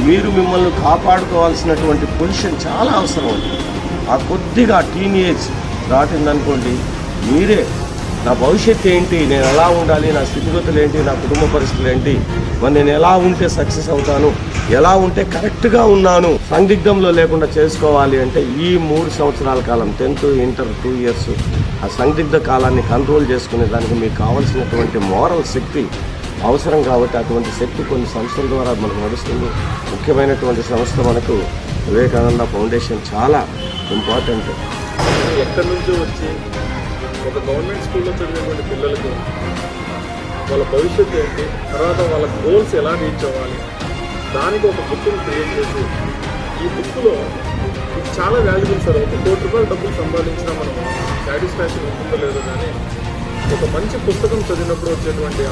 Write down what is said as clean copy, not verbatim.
మీరు మిమ్మల్ని కాపాడుకోవాల్సినటువంటి పొజిషన్ చాలా అవసరం ఉంది. ఆ కొద్దిగా టీనేజ్ దాటిందనుకోండి, మీరే నా భవిష్యత్తు ఏంటి, నేను ఎలా ఉండాలి, నా స్థితిగతులు ఏంటి, నా కుటుంబ పరిస్థితులు ఏంటి, మరి నేను ఎలా ఉంటే సక్సెస్ అవుతాను, ఎలా ఉంటే కరెక్ట్గా ఉన్నాను, సందిగ్ధంలో లేకుండా చేసుకోవాలి అంటే ఈ 3 సంవత్సరాల కాలం 10th ఇంటర్ 2 years ఆ సందిగ్ధ కాలాన్ని కంట్రోల్ చేసుకునే దానికి మీకు కావాల్సినటువంటి మోరల్ శక్తి అవసరం. కాబట్టి అటువంటి శక్తి కొన్ని సంస్థల ద్వారా మనకు నడుస్తుంది. ముఖ్యమైనటువంటి సంస్థ మనకు వివేకానంద ఫౌండేషన్ చాలా ఇంపార్టెంట్. ఎక్కడి నుంచో వచ్చి ఒక గవర్నమెంట్ స్కూల్లో చదివేటువంటి పిల్లలకి వాళ్ళ భవిష్యత్తు ఏంటి, తర్వాత వాళ్ళ గోల్స్ ఎలా రీచ్ అవ్వాలి, దానికి ఒక బుక్ని క్రియేట్ చేసి ఈ బుక్లో ఇది చాలా వాల్యుబుల్ సార్. ఒక ₹1 డబ్బులు సంపాదించినా మనం సాటిస్ఫాక్షన్ ఉంటుందో లేదో, కానీ ఒక మంచి పుస్తకం చదివినప్పుడు వచ్చేటువంటి